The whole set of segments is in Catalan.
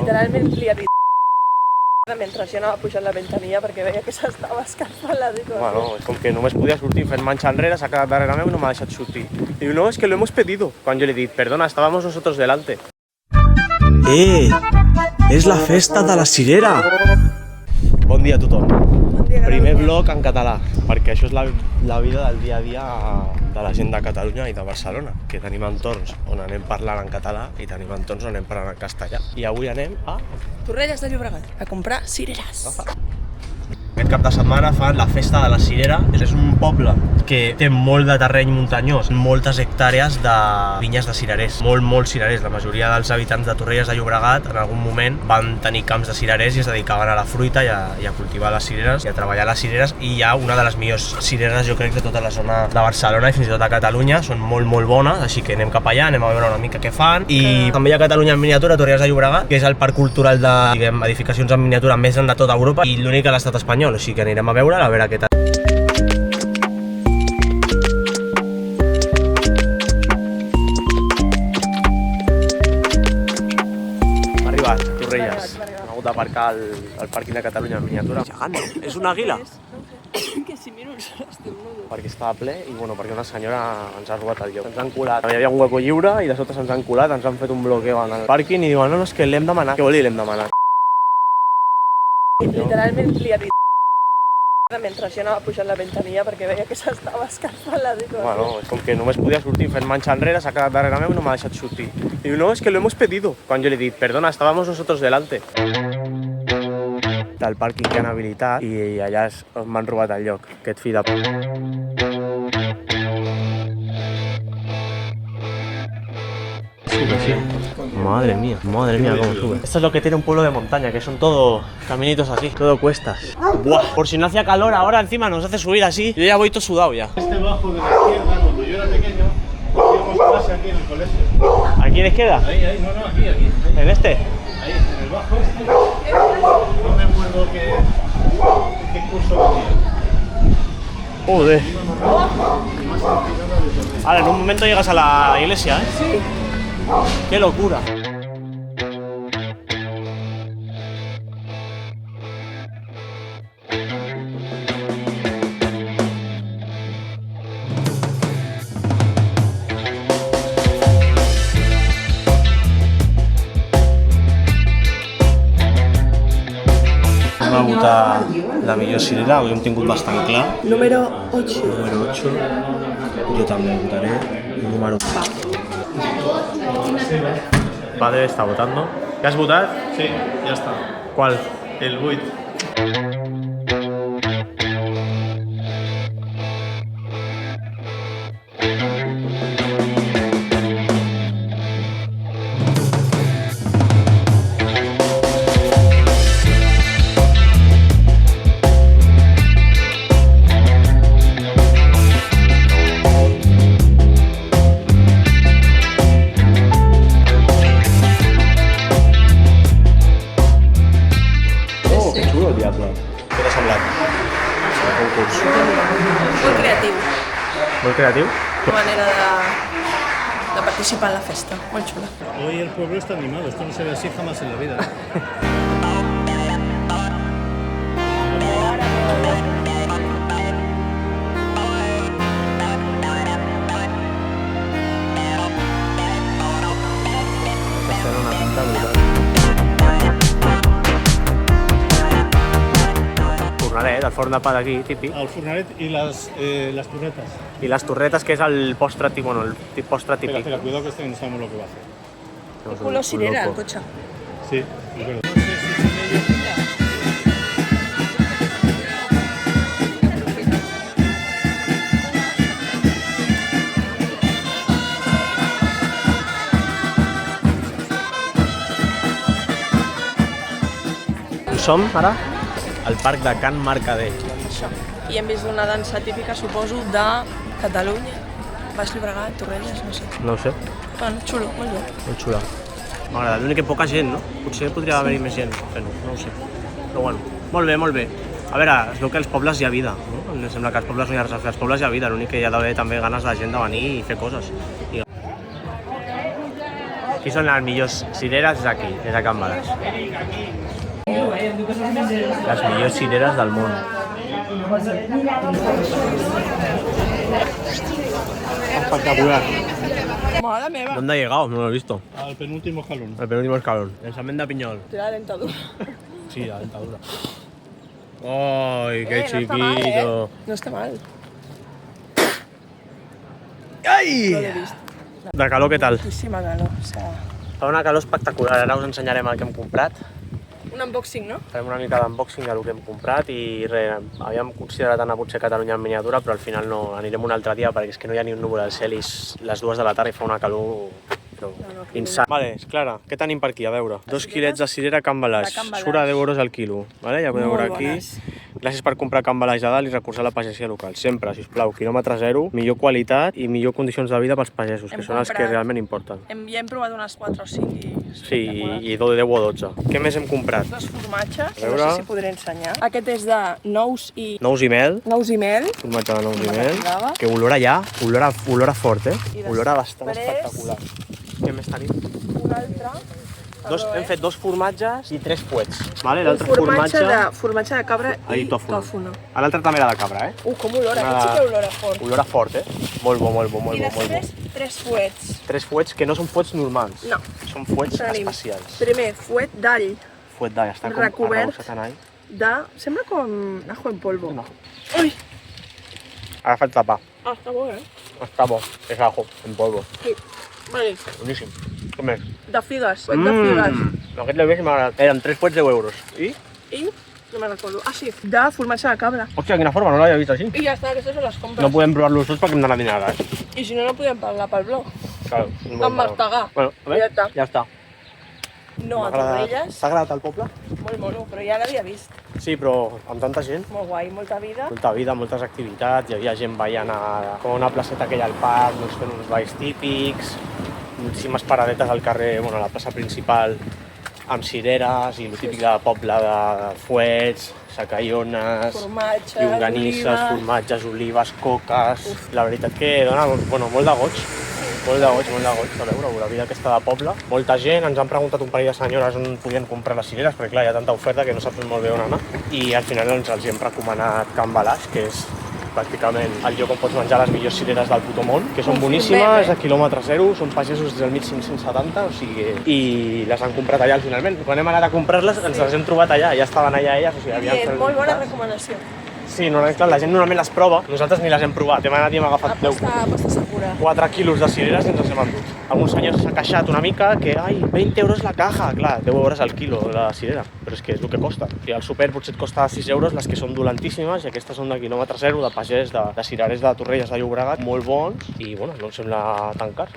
Literalment li havia mentre jo anava pujant la ventanilla perquè veia que s'estava escalfant la situació. Bueno, és com que només podia sortir fent manxa enrere, s'ha quedat darrere meu i no m'ha deixat sortir. Diu, no, es que lo hemos pedido. Quan jo li he dit, perdona, estábamos nosotros delante. És la festa de la cirera! Bon dia a tothom. Bon dia, Primer Catalunya. vlog en català, perquè això és la vida del dia a dia de la gent de Catalunya i de Barcelona, que tenim entorns on anem parlant en català i tenim entorns on anem parlant en castellà. I avui anem a... Torrelles de Llobregat, a comprar cireres. Aquest cap de setmana fan la festa de la cirera. És un poble que té molt de terreny muntanyós, moltes hectàrees de vinyes de cirerers, molts cirerers. La majoria dels habitants de Torrelles de Llobregat en algun moment van tenir camps de cirerers i es dedicaven a la fruita i a cultivar les cireres i a treballar les cireres, i hi ha una de les millors cireres, jo crec, de tota la zona de Barcelona i fins i tot a Catalunya. Són molt bones, així que anem cap allà, anem a veure una mica què fan. I també hi ha Catalunya en miniatura, Torrelles de Llobregat, que és el parc cultural de, diguem, edificacions en miniatura més gran de tota Europa i l'únic a l'estat espanyol, així que anirem a veure què tal. Hem arribat, Torrelles. Hem hagut d'aparcar al pàrquing de Catalunya en miniatura. Gegant, és una àguila. Que si miro estem nudos. Perquè estava ple i bueno, perquè una senyora ens ha robat el lloc. Ens han colat, hi havia un hueco lliure i de sota se'ns han colat, ens han fet un bloqueo en el pàrquing i diuen, no, és que l'hem demanat. Què vol dir l'hem demanat? Literalment li havia mentre jo anava pujant la ventanilla perquè veia que s'estava escalfant la situació. Bueno, és com que només podia sortir fent manxa enrere, s'ha quedat darrere meu i no m'ha deixat sortir. Diu, no, es que lo hemos pedido. Quan jo li he dit, perdona, estábamos nosotros delante. Del pàrquing que han habilitat i allà m'han robat el lloc, aquest fill de... Madre mía, cómo sube. Esto es lo que tiene un pueblo de montaña, que son todo caminitos así, todo cuestas. Buah, por si no hacía calor, ahora encima nos hace subir así. Yo ya voy todo sudado ya. Este bajo de la izquierda, cuando yo era pequeño, hacíamos clase aquí en el colegio. ¿Aquí en la izquierda? Ahí, no, aquí. ¿En este? Ahí, en el bajo este. No me acuerdo qué curso venía. Joder. Ahora, en un momento llegas a la iglesia, ¿eh? Sí. ¡Qué locura! Hem a votar la millor cirera, ho hem tingut bastant clar. Número 8. Número 8, jo també votaré. Número 4. Padre está votando. ¿Ya has votado? Sí, ya está. ¿Cuál? El 8. Molt creatiu. Molt creatiu? Manera de participar en la festa. Molt xula. Hoy el pueblo está animado, esto no se ve así jamás en la vida. Fornadet, el forn de pa d'aquí, típic. Al Fornaret y las turretas. I les torretes, que és el postre típic, bueno, el postre típic. Espera, cuidado que este no sabemos lo que va a hacer. Color cirera, el cotxe. Sí, es verdad. No sé si son ellos. Som ara al parc de Can Mercader. Això. I hem vist una dansa típica, suposo, de Catalunya. Baix Llobregat, Torrelles, no sé. No ho sé, Bueno, xulo, molt bé. molt xula. M'ha agradat, l'únic que poca gent, no? Potser podria haver-hi més gent fent-ho, no ho sé. Però bueno, molt bé, molt bé. A veure, es veu que als pobles hi ha vida, no? Em sembla que als pobles no hi ha res a fer, als pobles hi ha vida, l'únic que hi ha d'haver també ganes de gent de venir i fer coses. I... Aquí són les millors cireres, és aquí, és a Can Balasc. Les millors cireres del món. Espectacular. Madre meva. ¿Dónde ha llegado? No lo he visto. Al penúltimo escalón. El penúltimo escalón. El examen de piñol. Te da dentadura. Sí, la dentadura. ¡Ay, qué No chiquito! está mal, ¿eh? No está mal. Ai! No l'he vist. De calor, què tal? Moltíssima calor. O sea, Fa una calor espectacular. Ara us ensenyarem el que hem comprat. un unboxing, no? Farem una mica d'unboxing del que hem comprat i res, havíem considerat anar potser a Catalunya en miniatura, però al final no, anirem un altre dia perquè és que no hi ha ni un núvol al cel i les 2 de la tarda i fa una calor insana. Vale, Clara, què tenim per aquí? A veure, 2 quilets de cirera Can Balasc, De Can Balasc. surt a 10 euros al quilo. Vale? Ja podeu Molt veure aquí. bones. Gràcies per comprar Can Balasc a dalt i recolzar la pagesia local. Sempre, sisplau, quilòmetre zero, millor qualitat i millor condicions de vida pels pagesos, que Hem són els que comprat- realment importen. Ja hem provat unes 4 o 5 i... Sí, i 10 o 12. Què més hem comprat? Dos formatges, A veure. no sé si podré ensenyar. Aquest és de nous i Nous i mel. mel. Formatge de nous i No mel. m'acordava. Que olora ja, olora fort, eh? I Olora bastant després- espectacular. Què més tenim? Un altre. Hem fet 2 formatges i 3 fuets. Vale? Un L'altre formatge de cabra Ai, i tòfona. tòfona. L'altre també era de cabra, eh? Com olora, Una- aquest sí que olora fort. Olora fort, eh? Molt bo, molt bo, molt I bo, molt bo. després 3 fuets. 3 fuets que no són fuets normals. No. Són fuets Tenim especials. Primer, fuet d'all Fuet d'all, està com recobert. arrebossat en all. Sembla com ajo en polvo. No. Ui! Ara fa el tapar. Ah, està bo, eh? Està bo. És ajo, en polvo. Sí. Vale. Boníssim. Què més? De figues, fuet de figues. Aquest l'he vist i m'ha agradat. Eren 3 fuets 10 euros. I? I, no me'n recordo. Ah, sí, de formatge de cabra. Hòstia, quina forma, no l'havia vist així. I ja està, aquestes són les compres. No podem provar-los tots perquè hem d'anar a dinar ara, eh? I si no, no podem parlar pel blog. Claro, no Amb Martagar. Bueno, a veure, Ja està. ja està. No, a M'ha agradat. Torrelles. T'ha agradat el poble? Molt mono, però ja l'havia vist. Sí, però amb tanta gent. Molt guai, molta vida. Molta vida, moltes activitats, hi havia gent ballant com una placeta que hi ha al parc, doncs fent uns balls típics, moltíssimes paradetes al carrer, bueno, a la plaça principal, amb cireres i el típic de poble de fuets, sacaiones, Formatge, llonganisses, oliva. formatges, olives, coques... La veritat que dona bueno, molt de goig. Molt de goig, a veure, la vida aquesta de poble. Molta gent, ens han preguntat un parell de senyores on podien comprar les cireres, perquè clar, hi ha tanta oferta que no saps molt bé on anar. I al final doncs, els hem recomanat Can Balasc, que és pràcticament el lloc on pots menjar les millors cireres del puto món, que són boníssimes, a quilòmetre zero, són pagesos des del 1570, o sigui, i les han comprat allà finalment. Quan hem anat a comprar-les, ens les hem trobat allà, ja estaven allà elles, o sigui, havien Bien, fet molt bona visites. recomanació. Sí, no, clar, la gent normalment les prova, nosaltres ni les hem provat, hem anat i hem agafat 10, Aposta segura. 4 quilos de cireres i ens les hem endut. Algun senyor s'ha queixat una mica que, ai, 20 euros la caja, clar, 10 euros al quilo de la cirera, però és que és el que costa. O sigui, al súper potser et costa 6 euros, les que són dolentíssimes, i aquestes són de quilòmetre zero, de pagès, de cirerers de Torrelles de Llobregat, molt bons, i bueno, no em sembla tan car.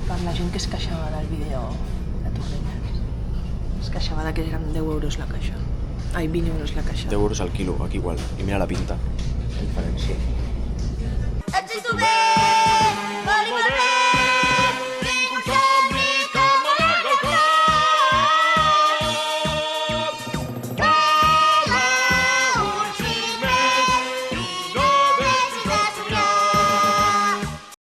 Per la gent que es queixava del vídeo de Torrelles. Es queixava de que eren 10 euros la caixa. Ai, 20 euros la caixa. 10 euros al quilo, aquí igual. I mira la pinta. La diferència. Ets tu bé!